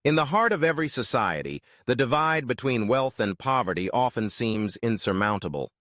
In the heart of every society, the divide between wealth and poverty often seems insurmountable.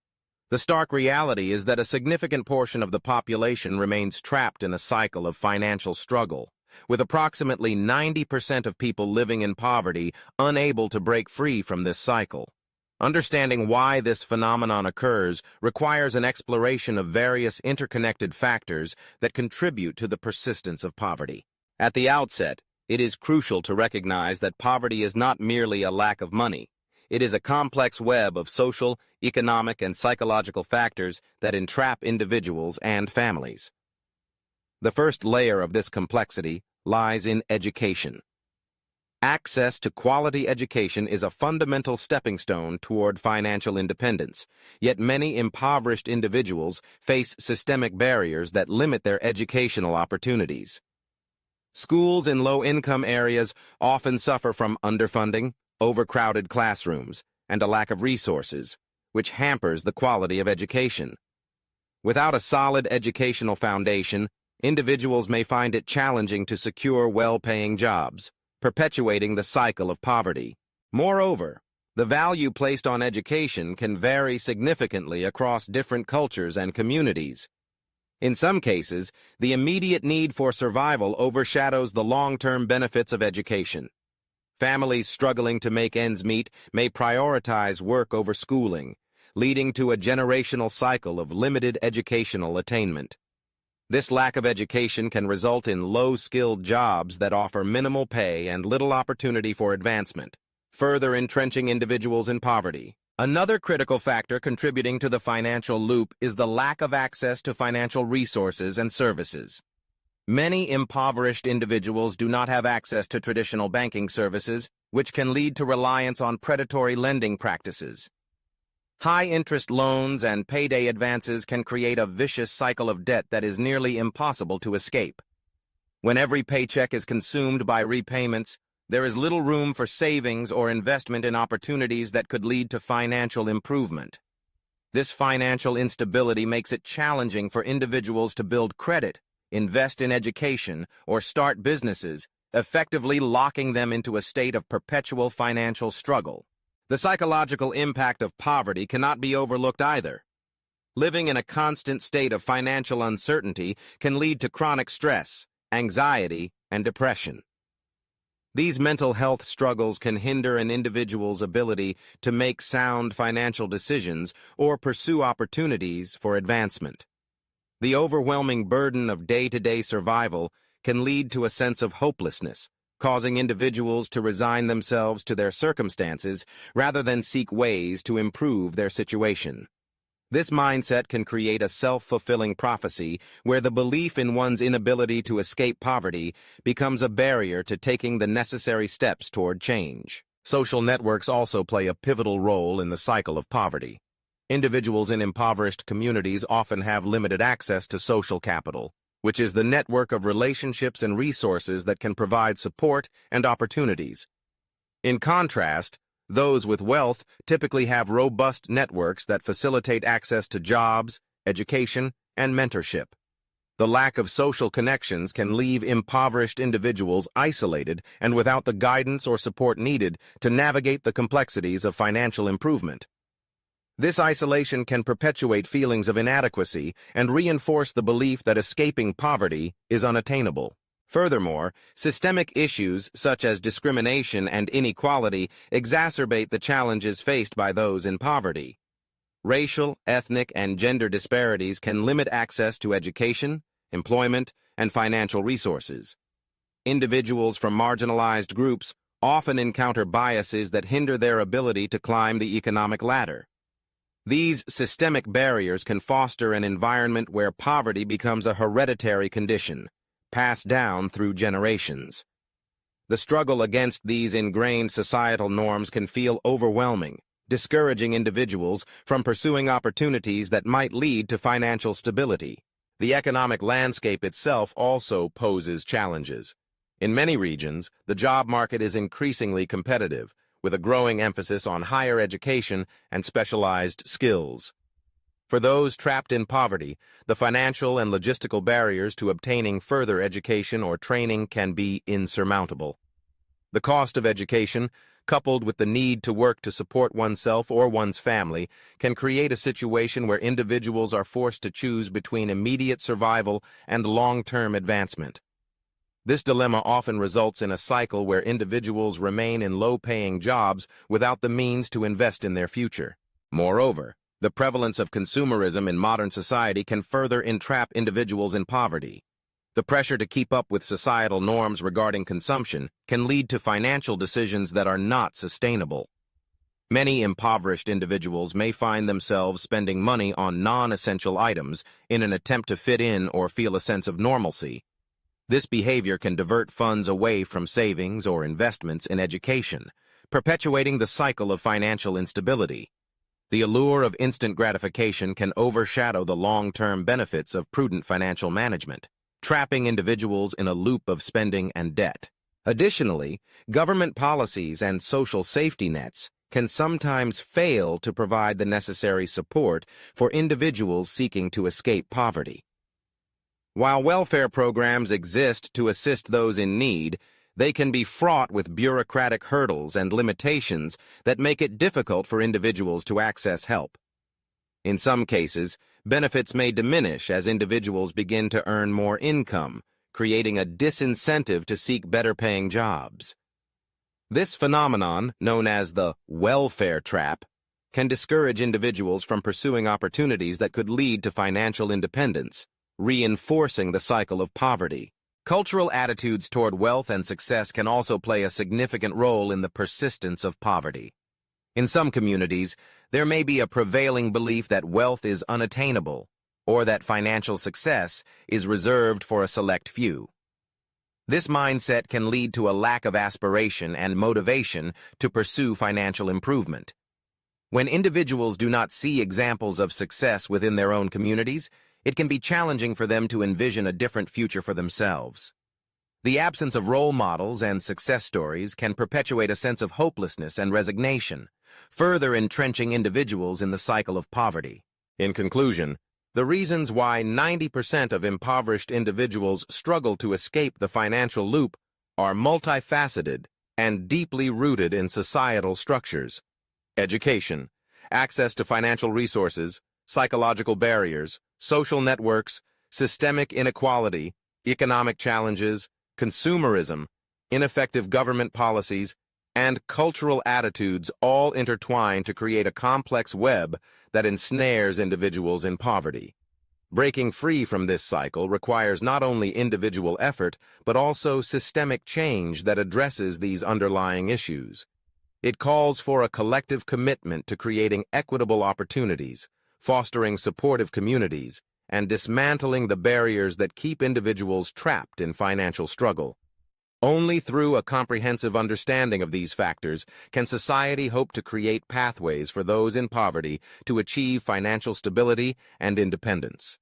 The stark reality is that a significant portion of the population remains trapped in a cycle of financial struggle, with approximately 90% of people living in poverty unable to break free from this cycle. Understanding why this phenomenon occurs requires an exploration of various interconnected factors that contribute to the persistence of poverty. At the outset, it is crucial to recognize that poverty is not merely a lack of money. It is a complex web of social, economic, and psychological factors that entrap individuals and families. The first layer of this complexity lies in education. Access to quality education is a fundamental stepping stone toward financial independence, yet many impoverished individuals face systemic barriers that limit their educational opportunities. Schools in low-income areas often suffer from underfunding, overcrowded classrooms, and a lack of resources, which hampers the quality of education. Without a solid educational foundation, individuals may find it challenging to secure well-paying jobs, perpetuating the cycle of poverty. Moreover, the value placed on education can vary significantly across different cultures and communities. In some cases, the immediate need for survival overshadows the long-term benefits of education. Families struggling to make ends meet may prioritize work over schooling, leading to a generational cycle of limited educational attainment. This lack of education can result in low-skilled jobs that offer minimal pay and little opportunity for advancement, further entrenching individuals in poverty. Another critical factor contributing to the financial loop is the lack of access to financial resources and services. Many impoverished individuals do not have access to traditional banking services, which can lead to reliance on predatory lending practices. High-interest loans and payday advances can create a vicious cycle of debt that is nearly impossible to escape. When every paycheck is consumed by repayments, there is little room for savings or investment in opportunities that could lead to financial improvement. This financial instability makes it challenging for individuals to build credit, invest in education, or start businesses, effectively locking them into a state of perpetual financial struggle. The psychological impact of poverty cannot be overlooked either. Living in a constant state of financial uncertainty can lead to chronic stress, anxiety, and depression. These mental health struggles can hinder an individual's ability to make sound financial decisions or pursue opportunities for advancement. The overwhelming burden of day-to-day survival can lead to a sense of hopelessness, causing individuals to resign themselves to their circumstances rather than seek ways to improve their situation. This mindset can create a self-fulfilling prophecy where the belief in one's inability to escape poverty becomes a barrier to taking the necessary steps toward change. Social networks also play a pivotal role in the cycle of poverty. Individuals in impoverished communities often have limited access to social capital, which is the network of relationships and resources that can provide support and opportunities. In contrast, those with wealth typically have robust networks that facilitate access to jobs, education, and mentorship. The lack of social connections can leave impoverished individuals isolated and without the guidance or support needed to navigate the complexities of financial improvement. This isolation can perpetuate feelings of inadequacy and reinforce the belief that escaping poverty is unattainable. Furthermore, systemic issues such as discrimination and inequality exacerbate the challenges faced by those in poverty. Racial, ethnic, and gender disparities can limit access to education, employment, and financial resources. Individuals from marginalized groups often encounter biases that hinder their ability to climb the economic ladder. These systemic barriers can foster an environment where poverty becomes a hereditary condition, passed down through generations. The struggle against these ingrained societal norms can feel overwhelming, discouraging individuals from pursuing opportunities that might lead to financial stability. The economic landscape itself also poses challenges. In many regions, the job market is increasingly competitive, with a growing emphasis on higher education and specialized skills. For those trapped in poverty, the financial and logistical barriers to obtaining further education or training can be insurmountable. The cost of education, coupled with the need to work to support oneself or one's family, can create a situation where individuals are forced to choose between immediate survival and long-term advancement. This dilemma often results in a cycle where individuals remain in low-paying jobs without the means to invest in their future. Moreover, the prevalence of consumerism in modern society can further entrap individuals in poverty. The pressure to keep up with societal norms regarding consumption can lead to financial decisions that are not sustainable. Many impoverished individuals may find themselves spending money on non-essential items in an attempt to fit in or feel a sense of normalcy. This behavior can divert funds away from savings or investments in education, perpetuating the cycle of financial instability. The allure of instant gratification can overshadow the long-term benefits of prudent financial management, trapping individuals in a loop of spending and debt. Additionally, government policies and social safety nets can sometimes fail to provide the necessary support for individuals seeking to escape poverty. While welfare programs exist to assist those in need, they can be fraught with bureaucratic hurdles and limitations that make it difficult for individuals to access help. In some cases, benefits may diminish as individuals begin to earn more income, creating a disincentive to seek better-paying jobs. This phenomenon, known as the welfare trap, can discourage individuals from pursuing opportunities that could lead to financial independence, reinforcing the cycle of poverty. Cultural attitudes toward wealth and success can also play a significant role in the persistence of poverty. In some communities, there may be a prevailing belief that wealth is unattainable, or that financial success is reserved for a select few. This mindset can lead to a lack of aspiration and motivation to pursue financial improvement. When individuals do not see examples of success within their own communities, it can be challenging for them to envision a different future for themselves. The absence of role models and success stories can perpetuate a sense of hopelessness and resignation, further entrenching individuals in the cycle of poverty. In conclusion, the reasons why 90% of impoverished individuals struggle to escape the financial loop are multifaceted and deeply rooted in societal structures. Education, access to financial resources, psychological barriers, social networks, systemic inequality, economic challenges, consumerism, ineffective government policies, and cultural attitudes all intertwine to create a complex web that ensnares individuals in poverty. Breaking free from this cycle requires not only individual effort, but also systemic change that addresses these underlying issues. It calls for a collective commitment to creating equitable opportunities, fostering supportive communities, and dismantling the barriers that keep individuals trapped in financial struggle. Only through a comprehensive understanding of these factors can society hope to create pathways for those in poverty to achieve financial stability and independence.